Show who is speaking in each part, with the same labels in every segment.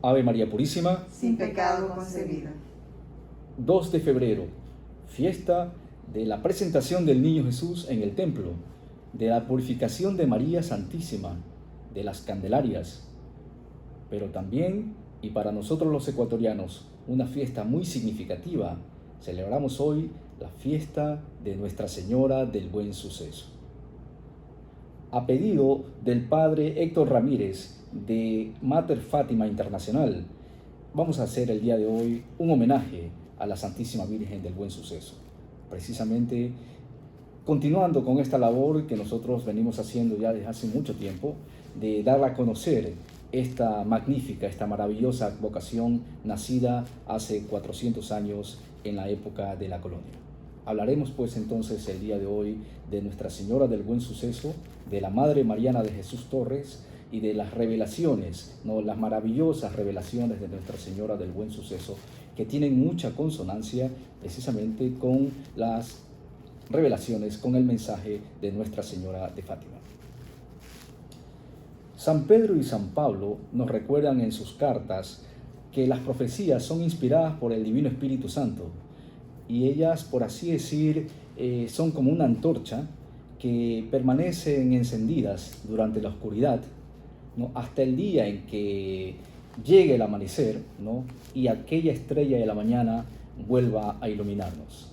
Speaker 1: Ave María Purísima,
Speaker 2: sin pecado concebida.
Speaker 1: 2 de febrero, fiesta de la presentación del Niño Jesús en el templo, de la purificación de María Santísima, de las Candelarias, pero también, y para nosotros los ecuatorianos, una fiesta muy significativa. Celebramos hoy la fiesta de Nuestra Señora del Buen Suceso. A pedido del Padre Héctor Ramírez de Mater Fátima Internacional, vamos a hacer el día de hoy un homenaje a la Santísima Virgen del Buen Suceso. Precisamente continuando con esta labor que nosotros venimos haciendo ya desde hace mucho tiempo, de darla a conocer esta magnífica, esta maravillosa vocación nacida hace 400 años en la época de la colonia. Hablaremos pues entonces el día de hoy de Nuestra Señora del Buen Suceso, de la Madre Mariana de Jesús Torres y de las revelaciones, las maravillosas revelaciones de Nuestra Señora del Buen Suceso, que tienen mucha consonancia precisamente con las revelaciones, con el mensaje de Nuestra Señora de Fátima. San Pedro y San Pablo nos recuerdan en sus cartas que las profecías son inspiradas por el Divino Espíritu Santo y ellas, por así decir, son como una antorcha que permanecen encendidas durante la oscuridad, ¿no?, hasta el día en que llegue el amanecer, ¿no?, y aquella estrella de la mañana vuelva a iluminarnos.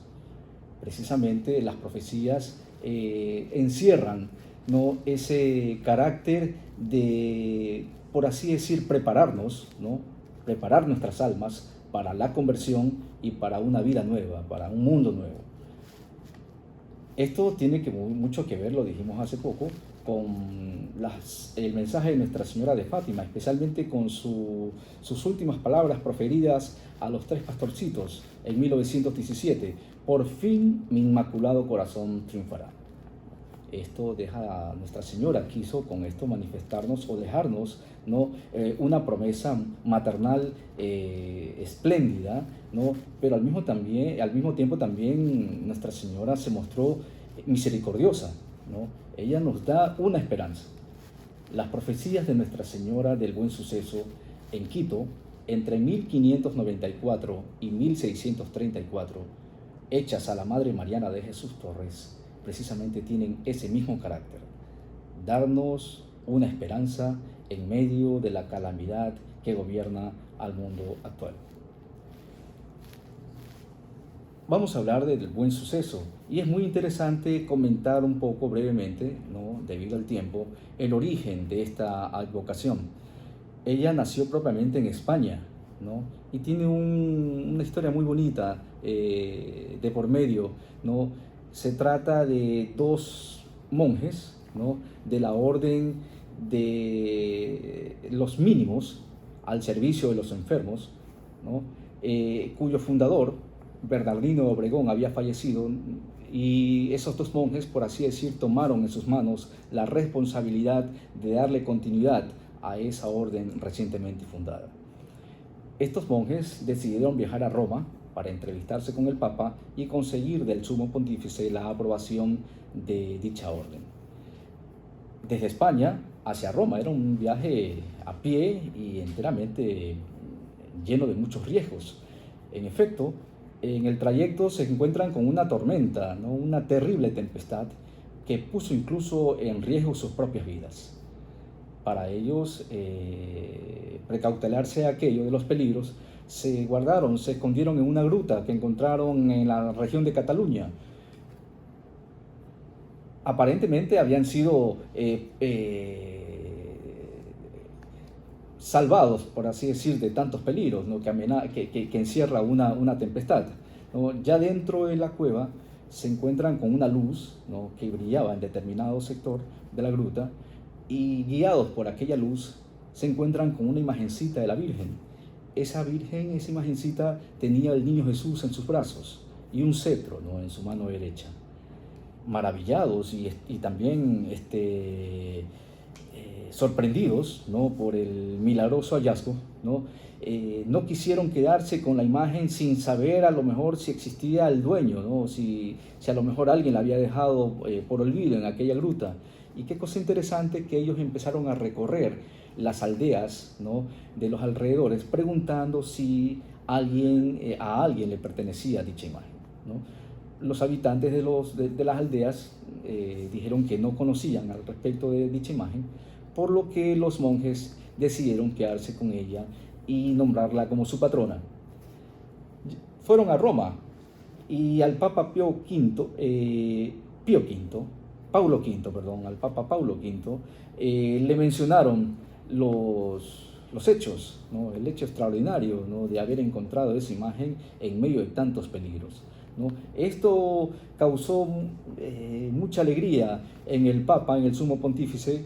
Speaker 1: Precisamente las profecías encierran, ¿no?, ese carácter de, por así decir, prepararnos, ¿no?, preparar nuestras almas para la conversión y para una vida nueva, para un mundo nuevo. Esto tiene mucho que ver, lo dijimos hace poco, con el mensaje de Nuestra Señora de Fátima, especialmente con sus últimas palabras proferidas a los 3 pastorcitos en 1917. Por fin mi inmaculado corazón triunfará. Esto deja, Nuestra Señora quiso con esto manifestarnos o dejarnos, ¿no?, una promesa maternal espléndida, ¿no?, pero al mismo tiempo también Nuestra Señora se mostró misericordiosa, ¿no? Ella nos da una esperanza. Las profecías de Nuestra Señora del Buen Suceso en Quito, entre 1594 y 1634, hechas a la Madre Mariana de Jesús Torres, precisamente tienen ese mismo carácter: darnos una esperanza en medio de la calamidad que gobierna al mundo actual. Vamos a hablar del Buen Suceso y es muy interesante comentar un poco brevemente, ¿no?, debido al tiempo, el origen de esta advocación. Ella nació propiamente en España, ¿no?, y tiene una historia muy bonita de por medio, ¿no? Se trata de 2 monjes, ¿no?, de la orden de los mínimos al servicio de los enfermos, ¿no?, cuyo fundador, Bernardino de Obregón, había fallecido, y esos 2 monjes, por así decir, tomaron en sus manos la responsabilidad de darle continuidad a esa orden recientemente fundada. Estos monjes decidieron viajar a Roma para entrevistarse con el Papa y conseguir del Sumo Pontífice la aprobación de dicha orden. Desde España hacia Roma era un viaje a pie y enteramente lleno de muchos riesgos. En efecto, en el trayecto se encuentran con una tormenta, ¿no?, una terrible tempestad que puso incluso en riesgo sus propias vidas. Para ellos precautelarse aquello de los peligros, se escondieron en una gruta que encontraron en la región de Cataluña. Aparentemente habían sido salvados, por así decir, de tantos peligros, ¿no?, que encierra una tempestad, ¿no? Ya dentro de la cueva se encuentran con una luz, ¿no?, que brillaba en determinado sector de la gruta, y guiados por aquella luz se encuentran con una imagencita de la Virgen. Esa imagencita tenía al Niño Jesús en sus brazos y un cetro, ¿no?, en su mano derecha. Maravillados y también sorprendidos, ¿no?, por el milagroso hallazgo, ¿no?, no quisieron quedarse con la imagen sin saber a lo mejor si existía el dueño, ¿no?, si a lo mejor alguien la había dejado por olvido en aquella gruta. Y qué cosa interesante que ellos empezaron a recorrer las aldeas, ¿no?, de los alrededores, preguntando si a alguien le pertenecía dicha imagen, ¿no? Los habitantes de las aldeas dijeron que no conocían al respecto de dicha imagen, por lo que los monjes decidieron quedarse con ella y nombrarla como su patrona. Fueron a Roma y al Papa Paulo V, perdón, al Papa Paulo V, le mencionaron los hechos, ¿no?, el hecho extraordinario, ¿no?, de haber encontrado esa imagen en medio de tantos peligros, ¿no? Esto causó mucha alegría en el Papa, en el Sumo Pontífice,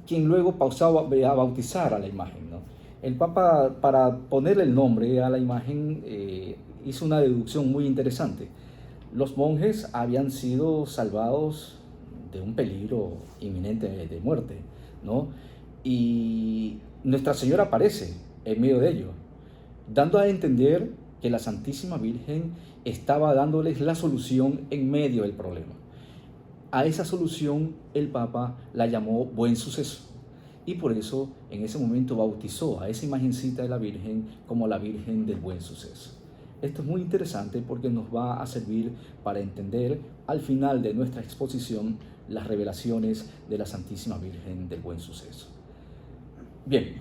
Speaker 1: quien luego pasó a bautizar a la imagen, ¿no? El Papa, para ponerle el nombre a la imagen, hizo una deducción muy interesante. Los monjes habían sido salvados de un peligro inminente de muerte, ¿no? Y Nuestra Señora aparece en medio de ello, dando a entender que la Santísima Virgen estaba dándoles la solución en medio del problema. A esa solución el Papa la llamó Buen Suceso, y por eso en ese momento bautizó a esa imagencita de la Virgen como la Virgen del Buen Suceso. Esto es muy interesante porque nos va a servir para entender al final de nuestra exposición las revelaciones de la Santísima Virgen del Buen Suceso. Bien,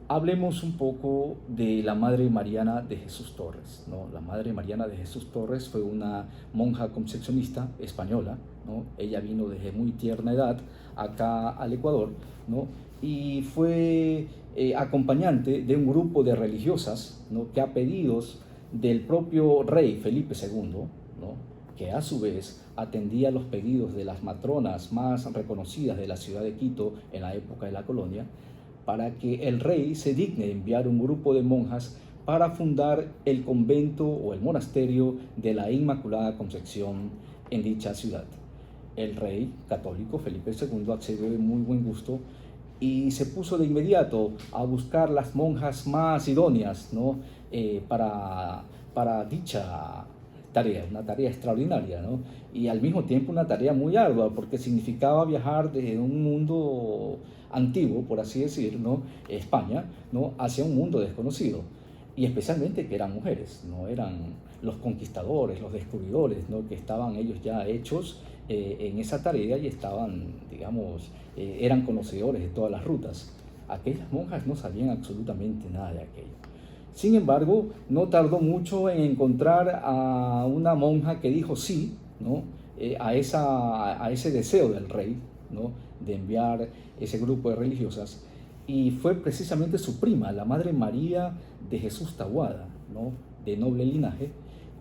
Speaker 1: hablemos un poco de la Madre Mariana de Jesús Torres, ¿no? La Madre Mariana de Jesús Torres fue una monja concepcionista española, ¿no? Ella vino desde muy tierna edad acá al Ecuador, ¿no?, y fue acompañante de un grupo de religiosas, ¿no?, que a pedidos del propio rey Felipe II, ¿no?, que a su vez atendía los pedidos de las matronas más reconocidas de la ciudad de Quito en la época de la colonia, para que el rey se digne enviar un grupo de monjas para fundar el convento o el monasterio de la Inmaculada Concepción en dicha ciudad. El rey católico Felipe II accedió de muy buen gusto y se puso de inmediato a buscar las monjas más idóneas, ¿no?, para dicha tarea, una tarea extraordinaria, ¿no?, y al mismo tiempo una tarea muy ardua, porque significaba viajar desde un mundo antiguo, por así decir, ¿no?, España, ¿no?, hacia un mundo desconocido, y especialmente que eran mujeres, no eran los conquistadores, los descubridores, ¿no?, que estaban ellos ya hechos en esa tarea y estaban, digamos, eran conocedores de todas las rutas. Aquellas monjas no sabían absolutamente nada de aquello. Sin embargo, no tardó mucho en encontrar a una monja que dijo sí, ¿no?, a ese deseo del rey, ¿no?, de enviar ese grupo de religiosas, y fue precisamente su prima, la Madre María de Jesús Taboada, ¿no?, de noble linaje,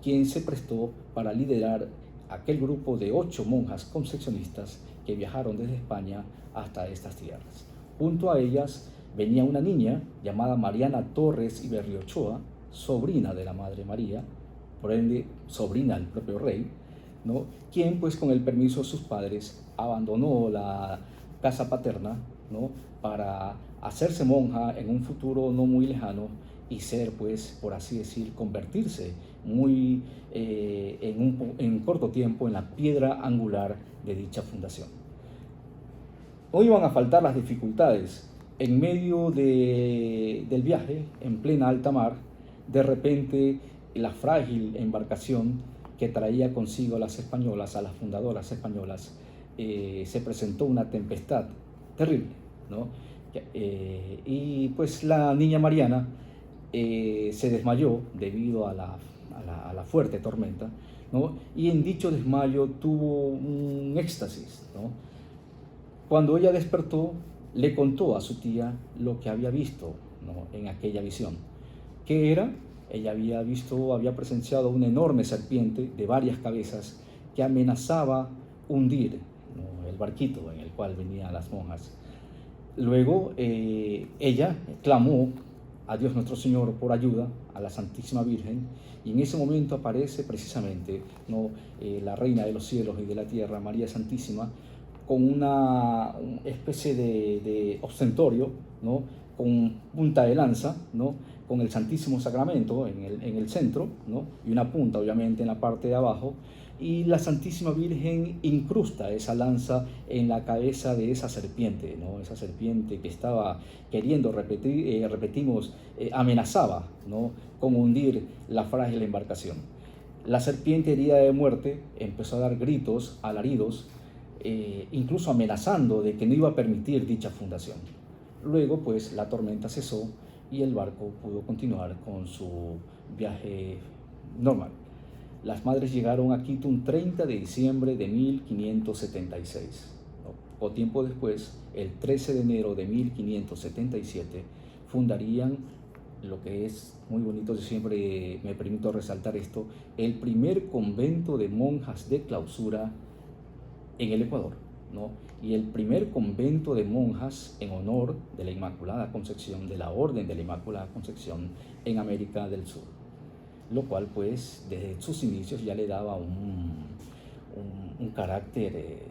Speaker 1: quien se prestó para liderar aquel grupo de 8 monjas concepcionistas que viajaron desde España hasta estas tierras. Junto a ellas venía una niña llamada Mariana Torres y Berriochoa, sobrina de la Madre María, por ende sobrina del propio rey, ¿no?, quien pues con el permiso de sus padres abandonó la casa paterna, ¿no?, para hacerse monja en un futuro no muy lejano y ser, pues, por así decir, convertirse en corto tiempo en la piedra angular de dicha fundación. No iban a faltar las dificultades. En medio del viaje, en plena alta mar, de repente la frágil embarcación que traía consigo a las españolas, a las fundadoras españolas, se presentó una tempestad terrible, ¿no? Y pues la niña Mariana se desmayó debido a la fuerte tormenta, ¿no?, y en dicho desmayo tuvo un éxtasis, ¿no? Cuando ella despertó, le contó a su tía lo que había visto, ¿no?, en aquella visión. ¿Qué era? Ella había presenciado una enorme serpiente de varias cabezas que amenazaba hundir, ¿no?, el barquito en el cual venían las monjas. Luego ella clamó a Dios nuestro Señor por ayuda, a la Santísima Virgen, y en ese momento aparece precisamente, ¿no?, la Reina de los cielos y de la tierra, María Santísima, con una especie de ostentorio, ¿no?, con punta de lanza, ¿no?, con el Santísimo Sacramento en el centro, ¿no?, y una punta obviamente en la parte de abajo, y la Santísima Virgen incrusta esa lanza en la cabeza de esa serpiente, ¿no? Esa serpiente que estaba queriendo amenazaba, ¿no?, con hundir la frágil embarcación. La serpiente, herida de muerte, empezó a dar gritos, alaridos, incluso amenazando de que no iba a permitir dicha fundación. Luego, pues, la tormenta cesó y el barco pudo continuar con su viaje normal. Las madres llegaron a Quito un 30 de diciembre de 1576. Poco tiempo después, el 13 de enero de 1577, fundarían lo que es muy bonito. Yo siempre me permito resaltar esto: el primer convento de monjas de clausura en el Ecuador, ¿no? Y el primer convento de monjas en honor de la Inmaculada Concepción, de la Orden de la Inmaculada Concepción en América del Sur, lo cual, pues, desde sus inicios ya le daba un carácter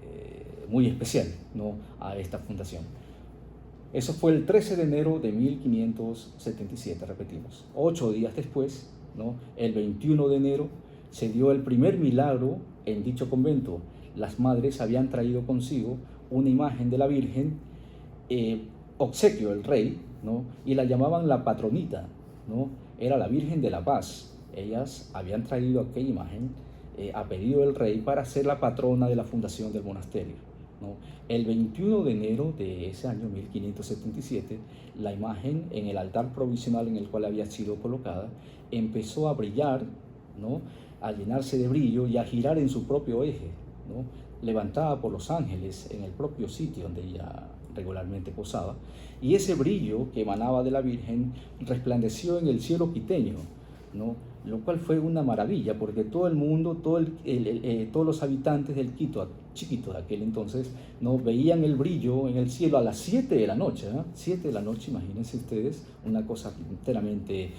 Speaker 1: muy especial, ¿no?, a esta fundación. Eso fue el 13 de enero de 1577, repetimos. 8 días después, ¿no?, el 21 de enero, se dio el primer milagro en dicho convento. Las madres habían traído consigo una imagen de la Virgen, obsequio el rey, ¿no?, y la llamaban la patronita, ¿no? Era la Virgen de la Paz. Ellas habían traído aquella imagen a pedido del rey para ser la patrona de la fundación del monasterio, ¿no? El 21 de enero de ese año 1577, la imagen en el altar provisional en el cual había sido colocada empezó a brillar, ¿no?, a llenarse de brillo y a girar en su propio eje, ¿no?, levantada por los ángeles en el propio sitio donde ella regularmente posaba, y ese brillo que emanaba de la Virgen resplandeció en el cielo quiteño, ¿no?, lo cual fue una maravilla, porque todo el mundo, todos los habitantes del Quito chiquito de aquel entonces, ¿no?, veían el brillo en el cielo a las 7 de la noche, ¿eh? 7 de la noche, imagínense ustedes, una cosa enteramente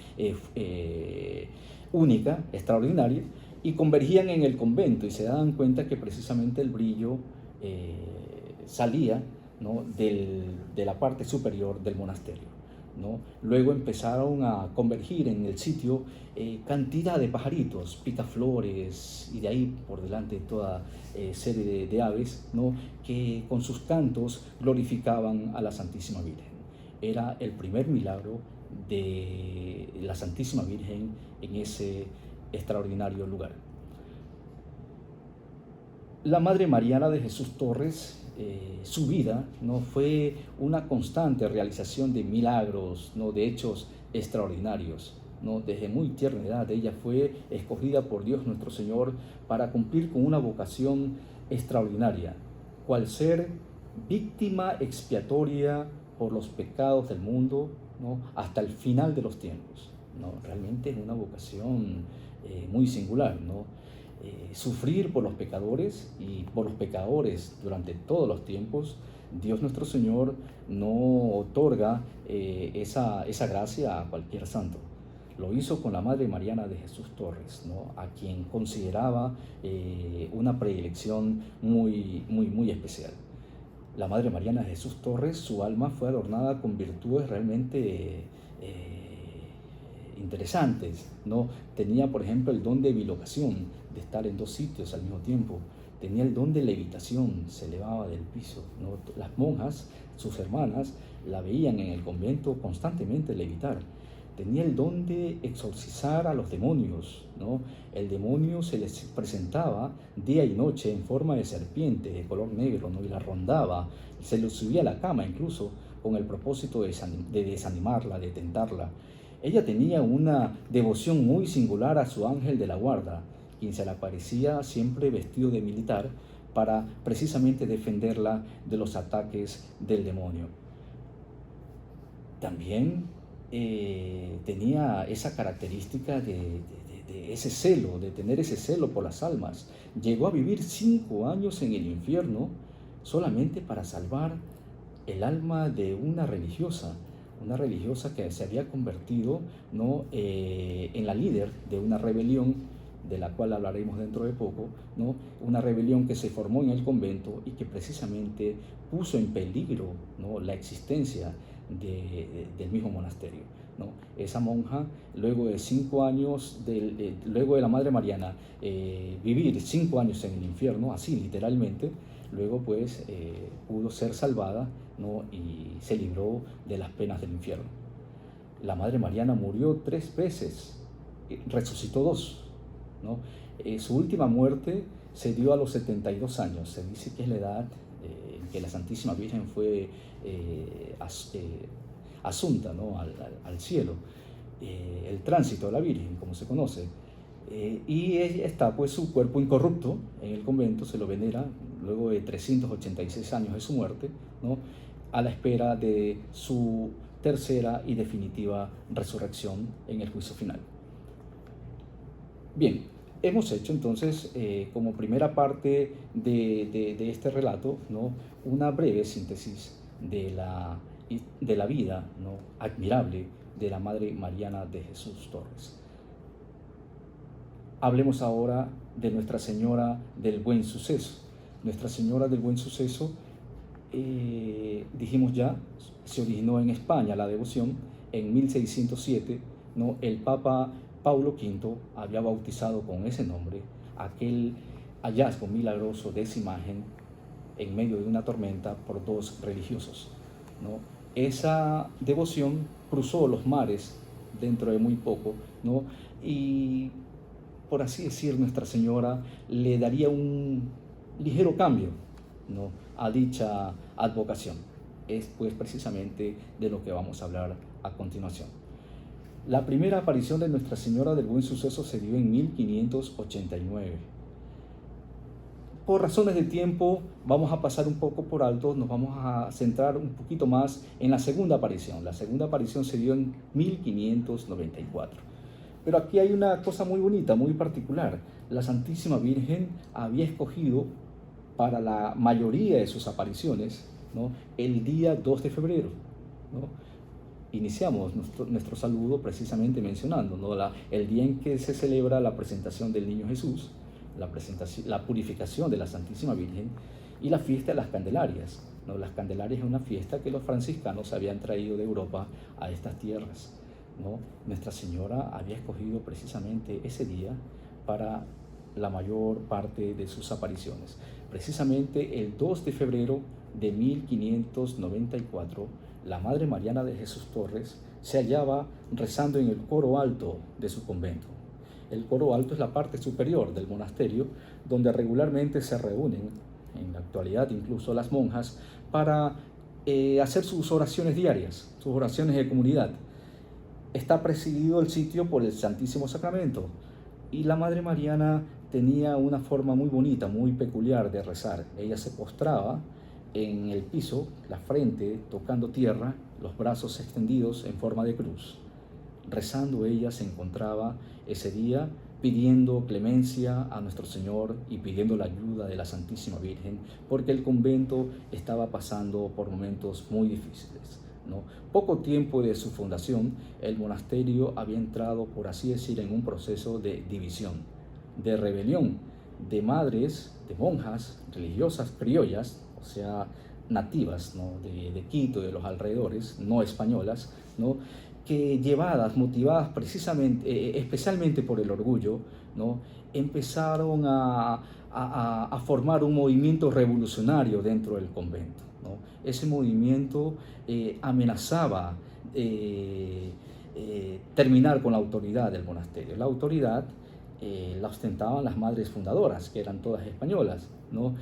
Speaker 1: única, extraordinaria, y convergían en el convento y se daban cuenta que precisamente el brillo salía, ¿no?, de la parte superior del monasterio, ¿no? Luego empezaron a convergir en el sitio cantidad de pajaritos, picaflores, y de ahí por delante toda serie de aves, ¿no?, que con sus cantos glorificaban a la Santísima Virgen. Era el primer milagro de la Santísima Virgen en ese extraordinario lugar. La Madre Mariana de Jesús Torres, su vida, ¿no?, fue una constante realización de milagros, ¿no?, de hechos extraordinarios, ¿no? Desde muy tierna edad ella fue escogida por Dios nuestro Señor para cumplir con una vocación extraordinaria, cual ser víctima expiatoria por los pecados del mundo, ¿no?, hasta el final de los tiempos, ¿no? Realmente es una vocación muy singular, ¿no? Sufrir por los pecadores y por los pecadores durante todos los tiempos. Dios nuestro Señor no otorga esa gracia a cualquier santo. Lo hizo con la Madre Mariana de Jesús Torres, ¿no?, a quien consideraba una predilección muy especial. La Madre Mariana de Jesús Torres, su alma fue adornada con virtudes realmente interesantes, ¿no? Tenía, por ejemplo, el don de bilocación, de estar en dos sitios al mismo tiempo. Tenía el don de levitación, se elevaba del piso, ¿no? Las monjas, sus hermanas, la veían en el convento constantemente levitar. Tenía el don de exorcizar a los demonios, ¿no? El demonio se les presentaba día y noche en forma de serpiente de color negro, ¿no?, y la rondaba, se le subía a la cama incluso con el propósito de desanimarla, de tentarla. Ella tenía una devoción muy singular a su ángel de la guarda, quien se le aparecía siempre vestido de militar para precisamente defenderla de los ataques del demonio. También tenía esa característica de ese celo, de tener ese celo por las almas. Llegó a vivir 5 años en el infierno solamente para salvar el alma de una religiosa que se había convertido, ¿no?, en la líder de una rebelión, de la cual hablaremos dentro de poco, ¿no?, una rebelión que se formó en el convento y que precisamente puso en peligro, ¿no?, la existencia del mismo monasterio, ¿no? Esa monja, luego de 5 años, luego de la Madre Mariana, vivir 5 años en el infierno, así literalmente, luego pues pudo ser salvada, ¿no? Y se libró de las penas del infierno. La Madre Mariana murió 3 veces, resucitó 2, ¿no? Su última muerte se dio a los 72 años. Se dice que es la edad en que la Santísima Virgen fue asunta, ¿no? al cielo, el tránsito de la Virgen, como se conoce. Y está pues su cuerpo incorrupto en el convento, se lo venera luego de 386 años de su muerte, ¿no? A la espera de su tercera y definitiva resurrección en el juicio final. Bien, hemos hecho entonces como primera parte de este relato, ¿no? Una breve síntesis de la vida, ¿no? Admirable de la Madre Mariana de Jesús Torres. Hablemos ahora de Nuestra Señora del Buen Suceso. Nuestra Señora del Buen Suceso, dijimos ya, se originó en España la devoción en 1607, ¿no? El Papa Paulo V había bautizado con ese nombre aquel hallazgo milagroso de esa imagen en medio de una tormenta por 2 religiosos, ¿no? Esa devoción cruzó los mares dentro de muy poco, ¿no? Y por así decir, Nuestra Señora le daría un ligero cambio, ¿no? a dicha advocación. Es pues precisamente de lo que vamos a hablar a continuación. La primera aparición de Nuestra Señora del Buen Suceso se dio en 1589. Por razones de tiempo vamos a pasar un poco por alto, nos vamos a centrar un poquito más en la segunda aparición. La segunda aparición se dio en 1594. Pero aquí hay una cosa muy bonita, muy particular. La Santísima Virgen había escogido para la mayoría de sus apariciones, ¿no? el día 2 de febrero, ¿no? Iniciamos nuestro saludo precisamente mencionando, ¿no? el día en que se celebra la presentación del Niño Jesús, la purificación de la Santísima Virgen y la fiesta de las Candelarias, ¿no? Las Candelarias es una fiesta que los franciscanos habían traído de Europa a estas tierras, ¿no? Nuestra Señora había escogido precisamente ese día para la mayor parte de sus apariciones. Precisamente el 2 de febrero de 1594, la Madre Mariana de Jesús Torres se hallaba rezando en el coro alto de su convento. El coro alto es la parte superior del monasterio, donde regularmente se reúnen, en la actualidad incluso las monjas, para hacer sus oraciones diarias, sus oraciones de comunidad. Está presidido el sitio por el Santísimo Sacramento, y la Madre Mariana tenía una forma muy bonita, muy peculiar de rezar. Ella se postraba en el piso, la frente tocando tierra, los brazos extendidos en forma de cruz. Rezando ella se encontraba ese día pidiendo clemencia a nuestro Señor y pidiendo la ayuda de la Santísima Virgen, porque el convento estaba pasando por momentos muy difíciles, ¿no? Poco tiempo de su fundación, el monasterio había entrado, por así decir, en un proceso de división, de rebelión, de madres, de monjas religiosas criollas, o sea, nativas, ¿no? de Quito, de los alrededores, no españolas, ¿no? que llevadas, motivadas precisamente, especialmente por el orgullo, ¿no? empezaron a formar un movimiento revolucionario dentro del convento, ¿no? Ese movimiento amenazaba terminar con la autoridad del monasterio. La autoridad la ostentaban las madres fundadoras, que eran todas españolas, ¿no?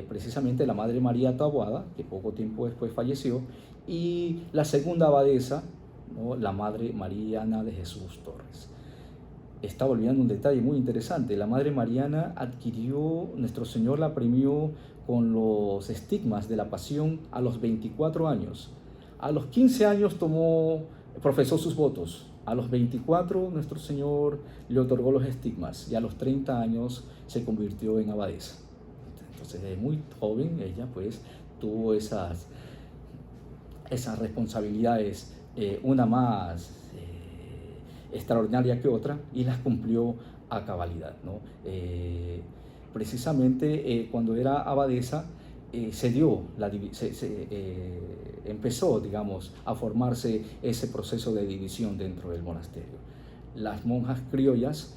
Speaker 1: Precisamente la Madre María Taboada, que poco tiempo después falleció, y la segunda abadesa, ¿no? La Madre Mariana de Jesús Torres. Estaba olvidando un detalle muy interesante. La Madre Mariana adquirió, nuestro Señor la premió con los estigmas de la pasión a los 24 años. A los 15 años profesó sus votos. A los 24 nuestro Señor le otorgó los estigmas y a los 30 años se convirtió en abadesa. Entonces, desde muy joven ella pues tuvo esas responsabilidades, una más extraordinaria que otra, y las cumplió a cabalidad, ¿no? Precisamente cuando era abadesa, empezó, digamos, a formarse ese proceso de división dentro del monasterio. Las monjas criollas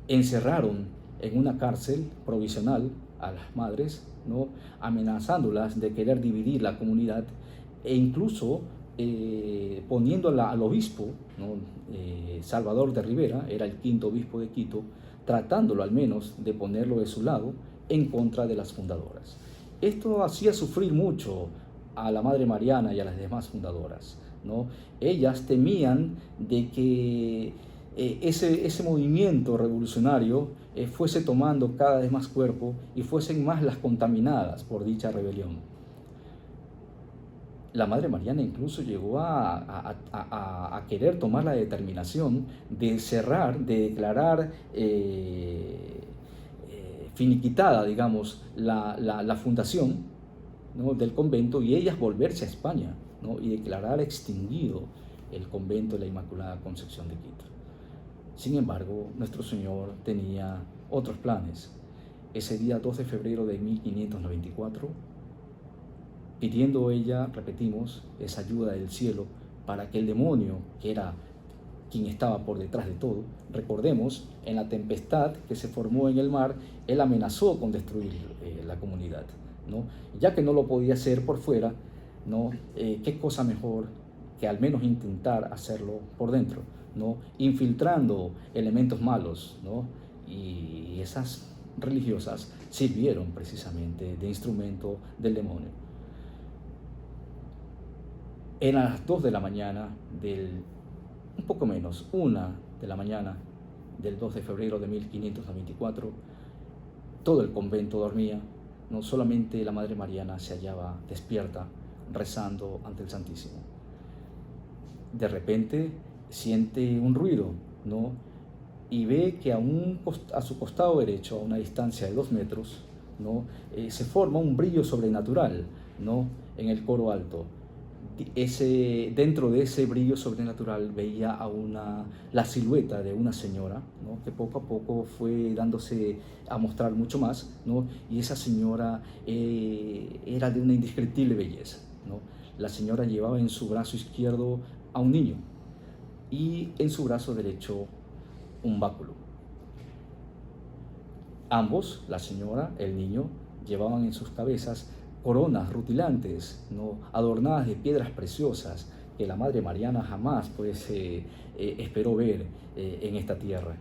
Speaker 1: encerraron en una cárcel provisional a las madres, ¿no? Amenazándolas de querer dividir la comunidad e incluso poniéndola al obispo, ¿no? Salvador de Rivera, era el quinto obispo de Quito, tratándolo al menos de ponerlo de su lado en contra de las fundadoras. Esto hacía sufrir mucho a la Madre Mariana y a las demás fundadoras, ¿no? Ellas temían de que ese movimiento revolucionario fuese tomando cada vez más cuerpo y fuesen más las contaminadas por dicha rebelión. La Madre Mariana incluso llegó a querer tomar la determinación de cerrar, de declarar finiquitada, digamos, la fundación, ¿no? del convento, y ellas volverse a España, ¿no? y declarar extinguido el convento de la Inmaculada Concepción de Quito. Sin embargo, nuestro Señor tenía otros planes. Ese día 2 de febrero de 1594, pidiendo ella, repetimos, esa ayuda del cielo para que el demonio, que era quien estaba por detrás de todo, recordemos, en la tempestad que se formó en el mar, él amenazó con destruir la comunidad, ¿no? Ya que no lo podía hacer por fuera, ¿no? ¿Qué cosa mejor que al menos intentar hacerlo por dentro, ¿no? Infiltrando elementos malos, ¿no? Y esas religiosas sirvieron precisamente de instrumento del demonio. Eran las 2 de la mañana un poco menos, 1 de la mañana del 2 de febrero de 1594, todo el convento dormía, no solamente la Madre Mariana se hallaba despierta, rezando ante el Santísimo. De repente siente un ruido, ¿no? Y ve que a su costado derecho, a una distancia de 2 metros, ¿no? Se forma un brillo sobrenatural, ¿no? en el coro alto. Dentro de ese brillo sobrenatural veía la silueta de una señora, ¿no? que poco a poco fue dándose a mostrar mucho más, ¿no? y esa señora era de una indescriptible belleza, ¿no? La señora llevaba en su brazo izquierdo a un niño y en su brazo derecho un báculo. Ambos, la señora, el niño, llevaban en sus cabezas coronas rutilantes, ¿no? adornadas de piedras preciosas que la Madre Mariana jamás esperó ver en esta tierra.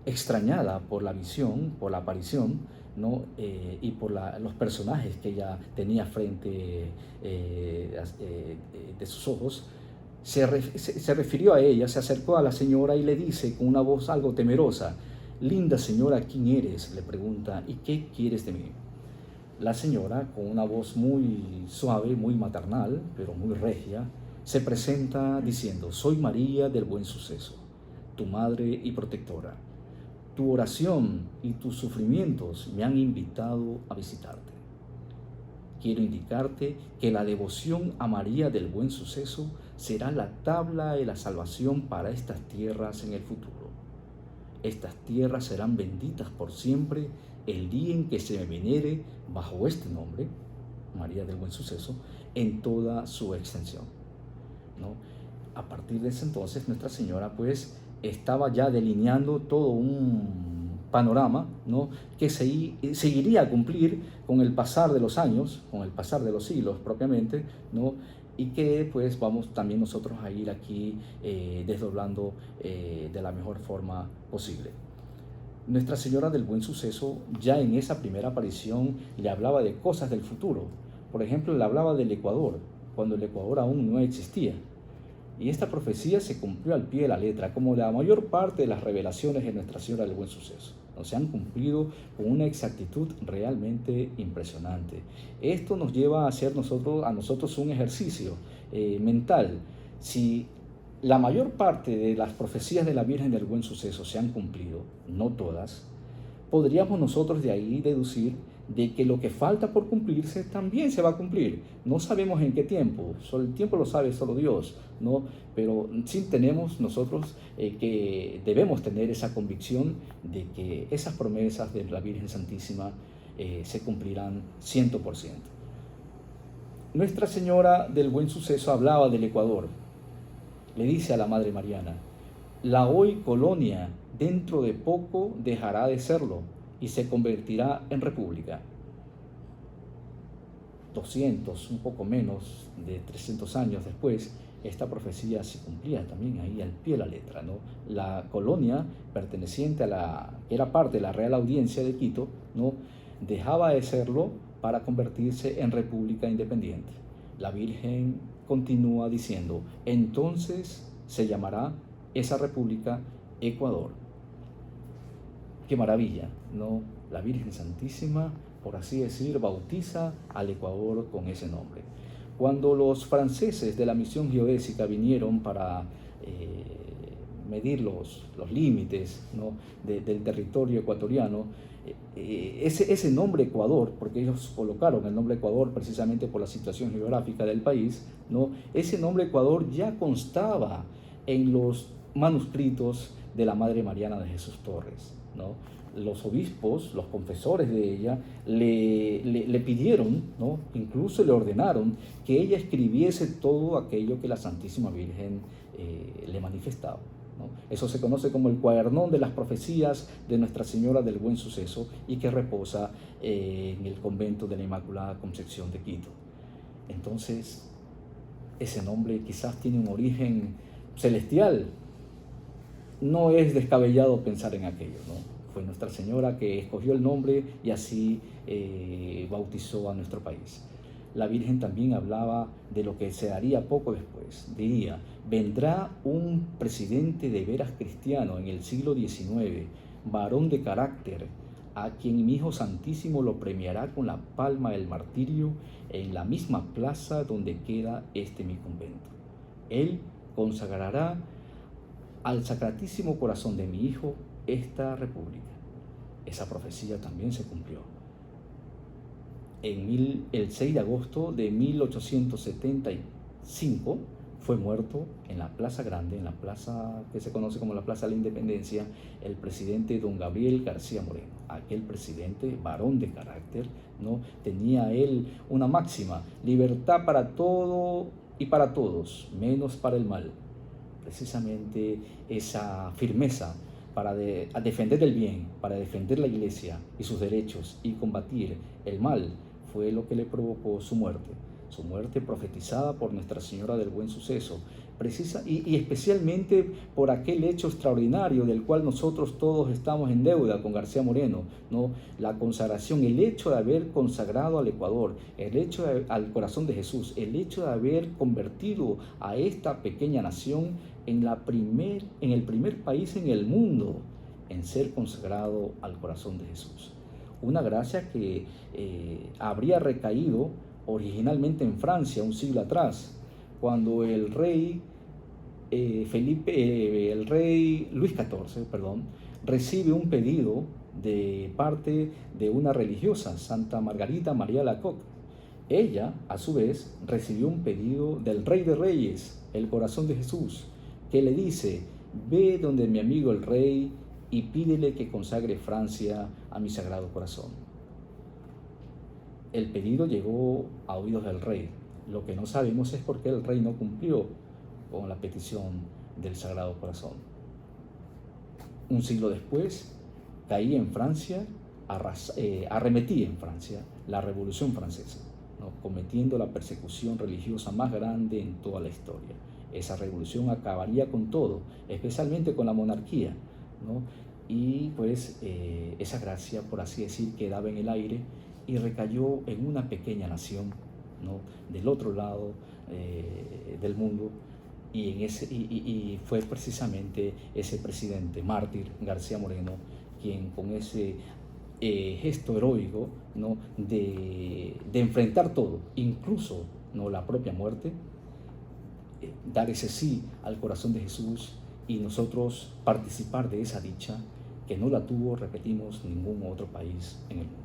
Speaker 1: Extrañada por la visión, por la aparición, ¿no? y por los personajes que ella tenía frente de sus ojos, se refirió a ella, se acercó a la señora y le dice con una voz algo temerosa: «Linda señora, ¿quién eres?», le pregunta, «¿y qué quieres de mí?». La señora, con una voz muy suave, muy maternal, pero muy regia, se presenta diciendo: «Soy María del Buen Suceso, tu madre y protectora. Tu oración y tus sufrimientos me han invitado a visitarte. Quiero indicarte que la devoción a María del Buen Suceso será la tabla de la salvación para estas tierras en el futuro. Estas tierras serán benditas por siempre el día en que se me venere bajo este nombre, María del Buen Suceso, en toda su extensión», ¿no? A partir de ese entonces, Nuestra Señora pues estaba ya delineando todo un panorama, ¿no? que seguiría a cumplir con el pasar de los años, con el pasar de los siglos propiamente, ¿no? y que pues vamos también nosotros a ir aquí desdoblando de la mejor forma posible. Nuestra Señora del Buen Suceso ya en esa primera aparición le hablaba de cosas del futuro. Por ejemplo, le hablaba del Ecuador, cuando el Ecuador aún no existía. Y esta profecía se cumplió al pie de la letra, como la mayor parte de las revelaciones de Nuestra Señora del Buen Suceso. Se han cumplido con una exactitud realmente impresionante. Esto nos lleva a hacer a nosotros un ejercicio mental. Si la mayor parte de las profecías de la Virgen del Buen Suceso se han cumplido, no todas, podríamos nosotros de ahí deducir de que lo que falta por cumplirse también se va a cumplir. No sabemos en qué tiempo, solo el tiempo lo sabe solo Dios, ¿no? Pero sí tenemos nosotros que debemos tener esa convicción de que esas promesas de la Virgen Santísima se cumplirán 100%. Nuestra Señora del Buen Suceso hablaba del Ecuador. Le dice a la Madre Mariana: la hoy colonia dentro de poco dejará de serlo y se convertirá en república. 200, un poco menos de 300 años después, esta profecía se cumplía también ahí al pie de la letra, ¿no? La colonia perteneciente que era parte de la Real Audiencia de Quito, ¿no?, dejaba de serlo para convertirse en república independiente. La Virgen continúa diciendo: entonces se llamará esa república Ecuador. Qué maravilla, ¿no? La Virgen Santísima, por así decir, bautiza al Ecuador con ese nombre. Cuando los franceses de la misión geodésica vinieron para medir los límites, ¿no?, del territorio ecuatoriano, ese nombre Ecuador, porque ellos colocaron el nombre Ecuador precisamente por la situación geográfica del país, ¿no?, ese nombre Ecuador ya constaba en los manuscritos de la Madre Mariana de Jesús Torres, ¿no? Los obispos, los confesores de ella, le pidieron, ¿no?, incluso le ordenaron que ella escribiese todo aquello que la Santísima Virgen le manifestaba, ¿no? Eso se conoce como el cuadernón de las profecías de Nuestra Señora del Buen Suceso y que reposa en el convento de la Inmaculada Concepción de Quito. Entonces, ese nombre quizás tiene un origen celestial. No es descabellado pensar en aquello, ¿no? Fue Nuestra Señora que escogió el nombre y así bautizó a nuestro país. La Virgen también hablaba de lo que se daría poco después. Diría: vendrá un presidente de veras cristiano en el siglo XIX, varón de carácter, a quien mi Hijo Santísimo lo premiará con la palma del martirio en la misma plaza donde queda mi convento. Él consagrará al Sacratísimo Corazón de mi Hijo esta república. Esa profecía también se cumplió. El 6 de agosto de 1875 fue muerto en la Plaza Grande, en la plaza que se conoce como la Plaza de la Independencia, el presidente don Gabriel García Moreno. Aquel presidente, varón de carácter, ¿no?, tenía él una máxima: libertad para todo y para todos, menos para el mal. Precisamente esa firmeza para defender el bien, para defender la Iglesia y sus derechos y combatir el mal, fue lo que le provocó su muerte profetizada por Nuestra Señora del Buen Suceso, y especialmente por aquel hecho extraordinario del cual nosotros todos estamos en deuda con García Moreno, ¿no? La consagración, el hecho de haber consagrado al Ecuador, el hecho al corazón de Jesús, el hecho de haber convertido a esta pequeña nación en el primer país en el mundo en ser consagrado al corazón de Jesús. Una gracia que habría recaído originalmente en Francia un siglo atrás, cuando el rey Luis XIV, recibe un pedido de parte de una religiosa, Santa Margarita María Alacoque. Ella, a su vez, recibió un pedido del Rey de Reyes, el corazón de Jesús, que le dice: ve donde mi amigo el rey y pídele que consagre Francia a mi sagrado corazón. El pedido llegó a oídos del rey. Lo que no sabemos es por qué el rey no cumplió con la petición del Sagrado Corazón. Un siglo después, caía en Francia, arremetía en Francia la Revolución Francesa, ¿no?, cometiendo la persecución religiosa más grande en toda la historia. Esa revolución acabaría con todo, especialmente con la monarquía, ¿no? Y pues esa gracia, por así decir, quedaba en el aire y recayó en una pequeña nación, ¿no?, del otro lado del mundo, y fue precisamente ese presidente mártir, García Moreno, quien con ese gesto heroico, ¿no?, de enfrentar todo, incluso, ¿no?, la propia muerte, dar ese sí al corazón de Jesús y nosotros participar de esa dicha que no la tuvo, repetimos, ningún otro país en el mundo.